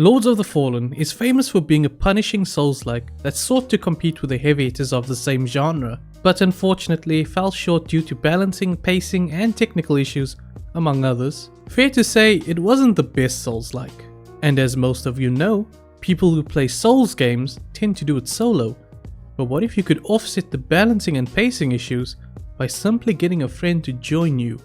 Lords of the Fallen is famous for being a punishing Souls-like that sought to compete with the heavy hitters of the same genre, but unfortunately fell short due to balancing, pacing and technical issues, among others. Fair to say, it wasn't the best Souls-like. And as most of you know, people who play Souls games tend to do it solo. But what if you could offset the balancing and pacing issues by simply getting a friend to join you?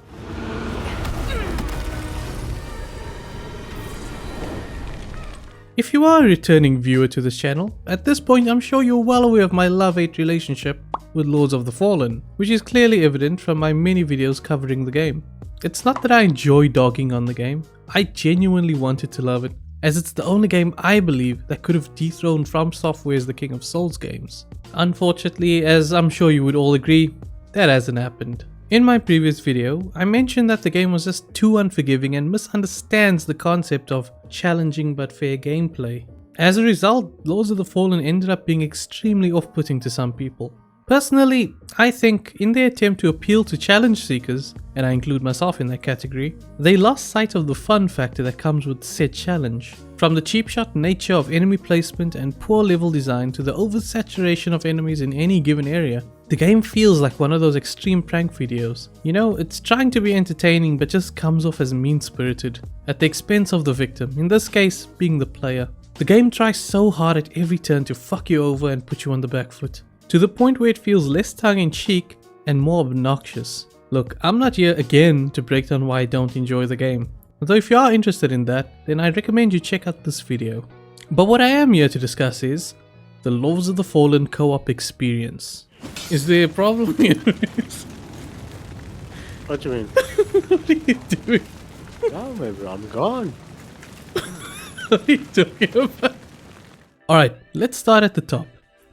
If you are a returning viewer to this channel, at this point I'm sure you're well aware of my love-hate relationship with Lords of the Fallen, which is clearly evident from my many videos covering the game. It's not that I enjoy dogging on the game, I genuinely wanted to love it, as it's the only game I believe that could have dethroned From Software as the king of Souls games. Unfortunately, as I'm sure you would all agree, that hasn't happened. In my previous video, I mentioned that the game was just too unforgiving and misunderstands the concept of challenging but fair gameplay. As a result, Lords of the Fallen ended up being extremely off-putting to some people. Personally, I think in their attempt to appeal to challenge seekers, and I include myself in that category, they lost sight of the fun factor that comes with said challenge. From the cheap shot nature of enemy placement and poor level design to the oversaturation of enemies in any given area, the game feels like one of those extreme prank videos. You know, it's trying to be entertaining but just comes off as mean-spirited, at the expense of the victim, in this case being the player. The game tries so hard at every turn to fuck you over and put you on the back foot, to the point where it feels less tongue-in-cheek and more obnoxious. Look, I'm not here again to break down why I don't enjoy the game, although if you are interested in that, then I recommend you check out this video. But what I am here to discuss is the Lords of the Fallen co-op experience. Is there a problem here? What do you mean? What are you doing? Oh, maybe I'm gone. What are you talking about? Alright, let's start at the top.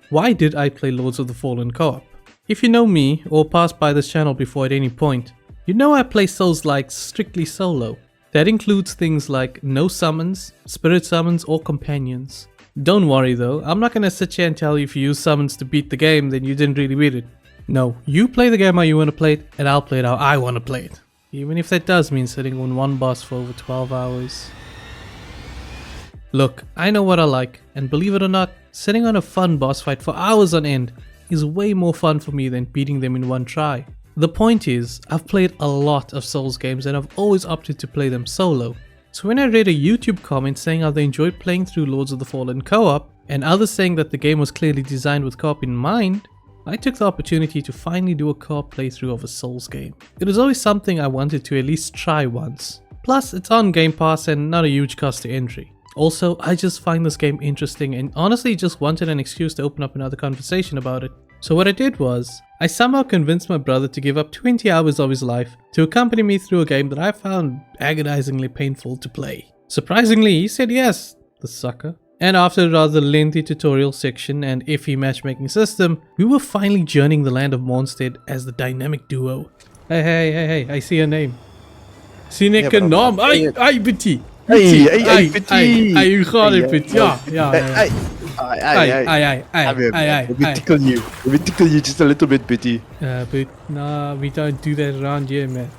Why did I play Lords of the Fallen co-op? If you know me or passed by this channel before at any point, you know I play Souls-like strictly solo. That includes things like no summons, spirit summons or companions. Don't worry though, I'm not gonna sit here and tell you if you use summons to beat the game then you didn't really beat it. No, you play the game how you want to play it and I'll play it how I want to play it. Even if that does mean sitting on one boss for over 12 hours. Look, I know what I like, and believe it or not, sitting on a fun boss fight for hours on end is way more fun for me than beating them in one try. The point is, I've played a lot of Souls games and I've always opted to play them solo. So when I read a YouTube comment saying how they enjoyed playing through Lords of the Fallen co-op, and others saying that the game was clearly designed with co-op in mind, I took the opportunity to finally do a co-op playthrough of a Souls game. It was always something I wanted to at least try once. Plus, it's on Game Pass and not a huge cost to entry. Also, I just find this game interesting and honestly just wanted an excuse to open up another conversation about it. So what I did was, I somehow convinced my brother to give up 20 hours of his life to accompany me through a game that I found agonizingly painful to play. Surprisingly, he said yes, the sucker. And after a rather lengthy tutorial section and iffy matchmaking system, we were finally journeying the land of Mondstadt as the dynamic duo. Hey, I see your name. Sineke naam, ai, Petit. Hey, Hey, hoe gaat het, Petit? Ja. We tickle you just a little bit, Bitty. But nah, we don't do that around here, man.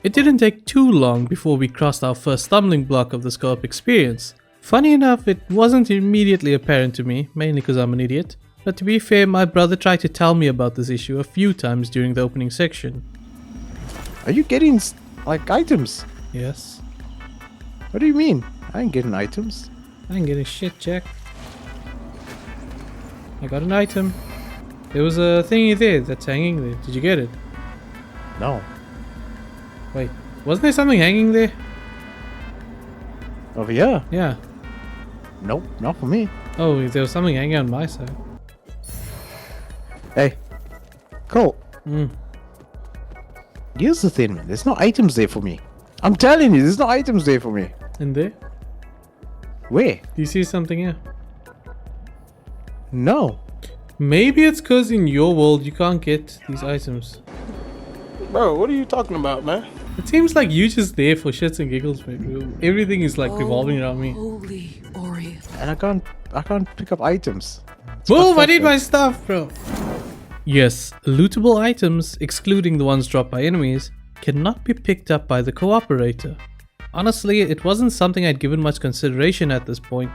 It didn't take too long before we crossed our first stumbling block of this co-op experience. Funny enough, it wasn't immediately apparent to me, mainly because I'm an idiot. But to be fair, my brother tried to tell me about this issue a few times during the opening section. Are you getting, like, items? Yes. What do you mean? I ain't getting items. I ain't getting shit, Jack. I got an item. There was a thingy there that's hanging there. Did you get it? No. Wait, wasn't there something hanging there? Over here? Yeah. Nope, not for me. Oh, there was something hanging on my side. Hey. Cool. Here's the thing, man. There's no items there for me. I'm telling you, there's no items there for me. And there? Where? Do you see something here? No. Maybe it's because in your world you can't get these items. Bro, what are you talking about, man? It seems like you just there for shits and giggles, man. Everything is like revolving around me. Holy Ori. And I can't pick up items. Move! I need my stuff, bro. Yes, lootable items, excluding the ones dropped by enemies, cannot be picked up by the cooperator. Honestly, it wasn't something I'd given much consideration at this point,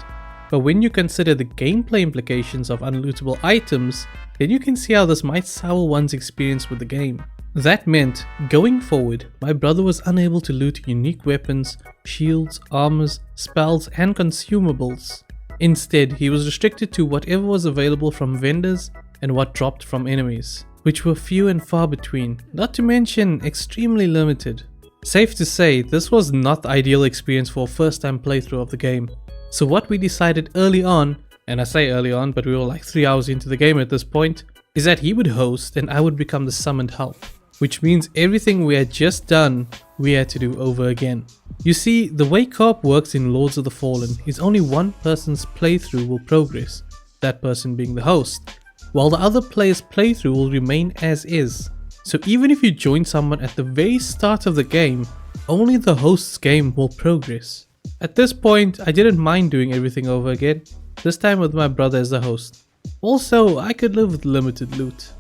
but when you consider the gameplay implications of unlootable items, then you can see how this might sour one's experience with the game. That meant, going forward, my brother was unable to loot unique weapons, shields, armors, spells, and consumables. Instead, he was restricted to whatever was available from vendors and what dropped from enemies, which were few and far between, not to mention extremely limited. Safe to say, this was not the ideal experience for a first time playthrough of the game. So what we decided early on, and I say early on, but we were like 3 hours into the game at this point, is that he would host and I would become the summoned help. Which means everything we had just done, we had to do over again. You see, the way co-op works in Lords of the Fallen is only one person's playthrough will progress, that person being the host, while the other player's playthrough will remain as is. So even if you join someone at the very start of the game, only the host's game will progress. At this point, I didn't mind doing everything over again, this time with my brother as the host. Also, I could live with limited loot.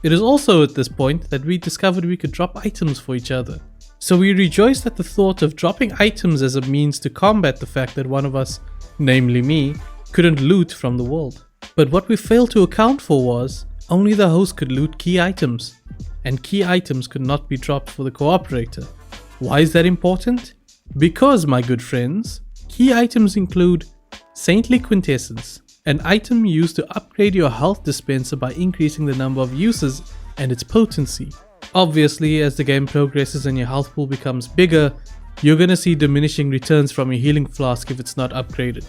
It is also at this point that we discovered we could drop items for each other. So we rejoiced at the thought of dropping items as a means to combat the fact that one of us, namely me, couldn't loot from the world. But what we failed to account for was, only the host could loot key items, and key items could not be dropped for the cooperator. Why is that important? Because, my good friends, key items include Saintly Quintessence, an item used to upgrade your health dispenser by increasing the number of uses and its potency. Obviously, as the game progresses and your health pool becomes bigger, you're gonna see diminishing returns from your healing flask if it's not upgraded.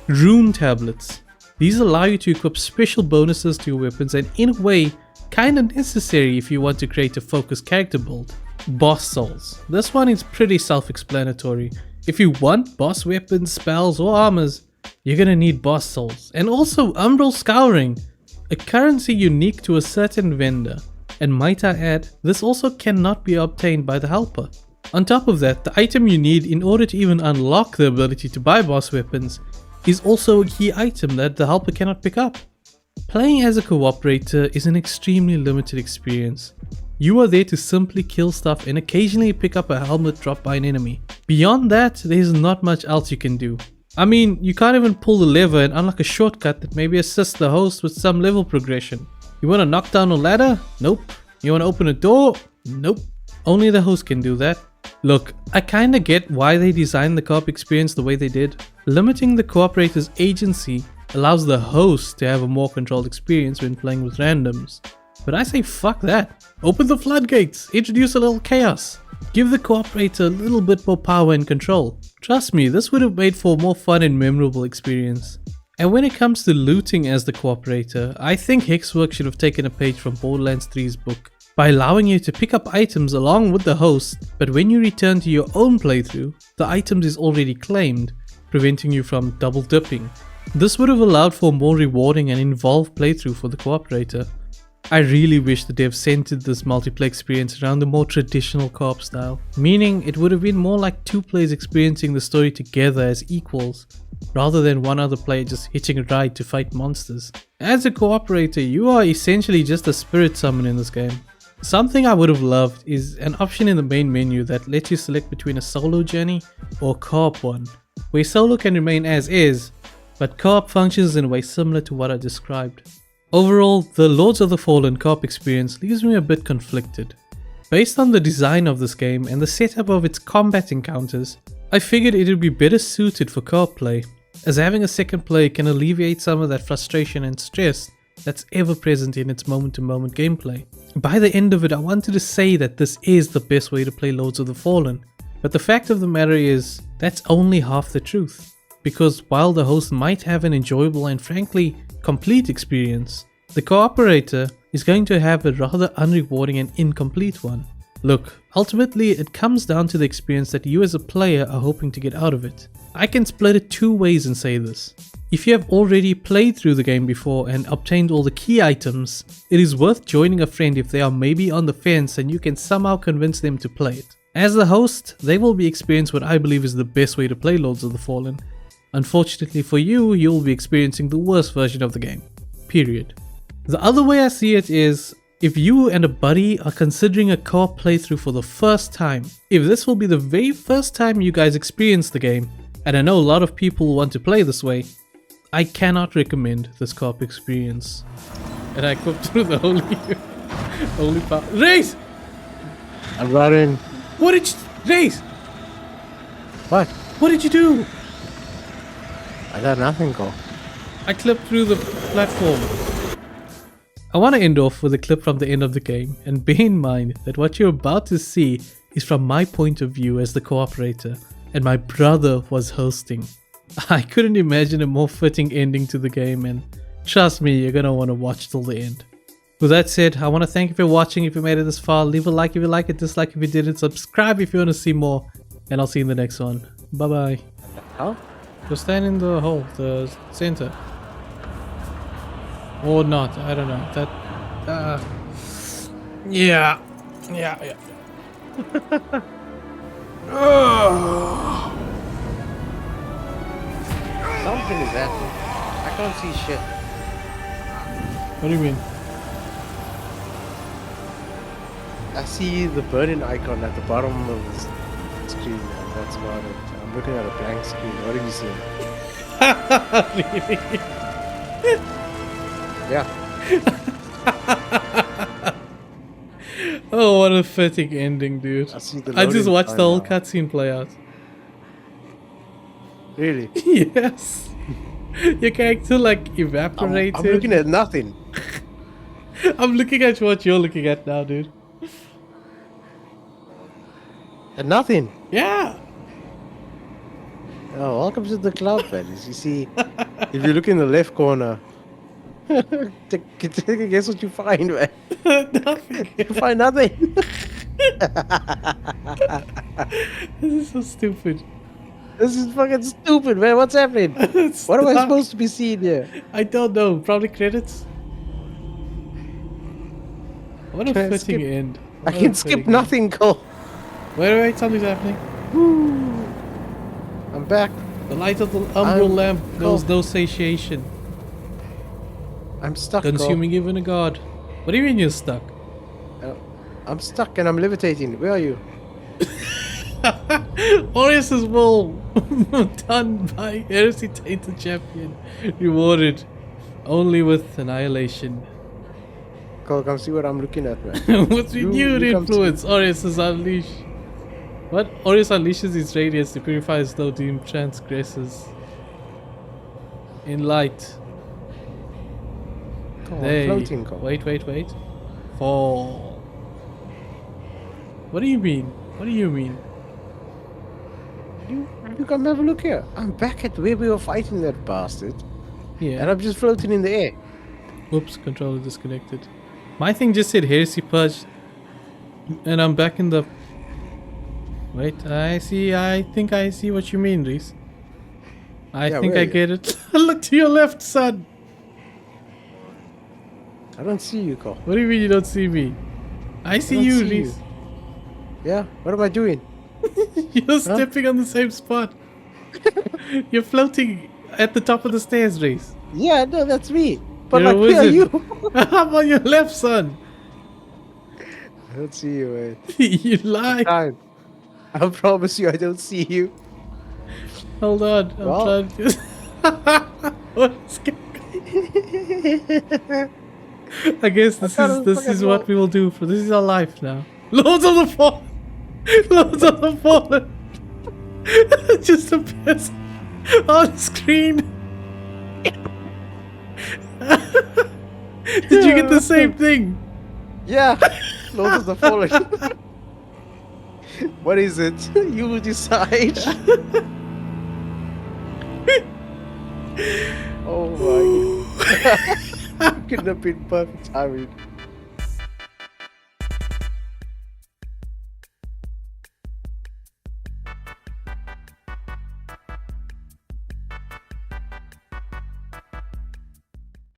Rune tablets. These allow you to equip special bonuses to your weapons and in a way, kinda necessary if you want to create a focused character build. Boss souls. This one is pretty self-explanatory. If you want boss weapons, spells or armors, you're gonna need boss souls. And also umbral scouring, a currency unique to a certain vendor. And might I add, this also cannot be obtained by the helper. On top of that, the item you need in order to even unlock the ability to buy boss weapons is also a key item that the helper cannot pick up. Playing as a cooperator is an extremely limited experience. You are there to simply kill stuff and occasionally pick up a helmet dropped by an enemy. Beyond that, there's not much else you can do. I mean, you can't even pull the lever and unlock a shortcut that maybe assists the host with some level progression. You wanna knock down a ladder? Nope. You wanna open a door? Nope. Only the host can do that. Look, I kinda get why they designed the co-op experience the way they did. Limiting the cooperator's agency allows the host to have a more controlled experience when playing with randoms. But I say fuck that. Open the floodgates, introduce a little chaos. Give the cooperator a little bit more power and control. Trust me, this would have made for a more fun and memorable experience. And when it comes to looting as the cooperator, I think Hexworks should have taken a page from Borderlands 3's book by allowing you to pick up items along with the host, but when you return to your own playthrough, the items is already claimed, preventing you from double dipping. This would have allowed for a more rewarding and involved playthrough for the cooperator. I really wish the devs centered this multiplayer experience around the more traditional co-op style, meaning it would have been more like two players experiencing the story together as equals, rather than one other player just hitching a ride to fight monsters. As a cooperator, you are essentially just a spirit summon in this game. Something I would have loved is an option in the main menu that lets you select between a solo journey or a co-op one, where solo can remain as is, but co-op functions in a way similar to what I described. Overall, the Lords of the Fallen co-op experience leaves me a bit conflicted. Based on the design of this game and the setup of its combat encounters, I figured it would be better suited for co-op play, as having a second player can alleviate some of that frustration and stress that's ever present in its moment-to-moment gameplay. By the end of it, I wanted to say that this is the best way to play Lords of the Fallen, but the fact of the matter is, that's only half the truth. Because while the host might have an enjoyable and frankly complete experience, the cooperator is going to have a rather unrewarding and incomplete one. Look, ultimately it comes down to the experience that you as a player are hoping to get out of it. I can split it two ways and say this. If you have already played through the game before and obtained all the key items, it is worth joining a friend if they are maybe on the fence and you can somehow convince them to play it. As the host, they will be experiencing what I believe is the best way to play Lords of the Fallen. Unfortunately for you, you'll be experiencing the worst version of the game. Period. The other way I see it is, If you and a buddy are considering a co-op playthrough for the first time, if this will be the very first time you guys experience the game, and I know a lot of people want to play this way, I cannot recommend this co-op experience. And I equipped through the holy power. Race! I'm running. What did you... Race! What? What did you do? I got nothing, Cole. I clipped through the platform. I want to end off with a clip from the end of the game, and bear in mind that what you're about to see is from my point of view as the cooperator, and my brother was hosting. I couldn't imagine a more fitting ending to the game, and trust me, you're gonna want to watch till the end. With that said, I want to thank you for watching. If you made it this far, leave a like if you like it, dislike if you didn't, subscribe if you want to see more, and I'll see you in the next one. Bye bye. Huh? Go stand in the hole, the center. Or not, I don't know. That, yeah. Something is happening. I can't see shit. What do you mean? I see the burning icon at the bottom of the screen, and that's about it. I'm looking at a blank screen. What have you seen? Really? Yeah. Oh, what a fitting ending, dude. I see the I just loading watched the time whole now. cutscene play out. Really? Yes. Your character like evaporated. I'm looking at nothing. I'm looking at what you're looking at now, dude. At nothing. Yeah. Oh, welcome to the cloud palace. You see, if you look in the left corner, guess what you find, man? Nothing. You find nothing. This is so stupid. This is fucking stupid, man. What's happening? What am I supposed to be seeing here? I don't know. Probably credits. What a Can I fitting skip? end. I What a can skip fitting nothing, Cole. end. Wait, something's happening. I'm back. The light of the umbral I'm lamp knows cold. no satiation, I'm stuck, Cole. consuming even a god. What do you mean you're stuck? I'm stuck and I'm levitating. Where are you? Aureus' will done by Heresy Tainted Champion. Rewarded only with annihilation. Cole, come see what I'm looking at, man. With You renewed come see. influence, Aureus is unleashed. What? Aureus unleashes his radiance to purify as though doomed transgressors. In light. Cole, I'm They floating, Cole. wait. Fall. What do you mean? What do you mean? You come have a look here. I'm back at where we were fighting that bastard. Yeah. And I'm just floating in the air. Oops, controller disconnected. My thing just said Heresy Purge, and I'm back in the... Wait, I think I see what you mean, Reese. I Yeah, think where I are you? get it. Look to your left, son! I don't see you, Cole. What do you mean you don't see me? I see don't you, see Reese. Yeah? What am I doing? You're stepping on the same spot. You're floating at the top of the stairs, Reese. Yeah, no, that's me. But You're a like, where are wizard. you? I'm on your left, son. I don't see you, man. You lie. Time. I promise you I don't see you. Hold on. I'm Well. trying to... What's going I guess this gotta is fucking what roll. we will do. For this is our life now. Lords of the Fallen. Lords of the Fallen. It just appears on screen. Did you get the same thing? Yeah. Lords of the Fallen. What is it? You will decide. Oh my. Couldn't have been perfect timing.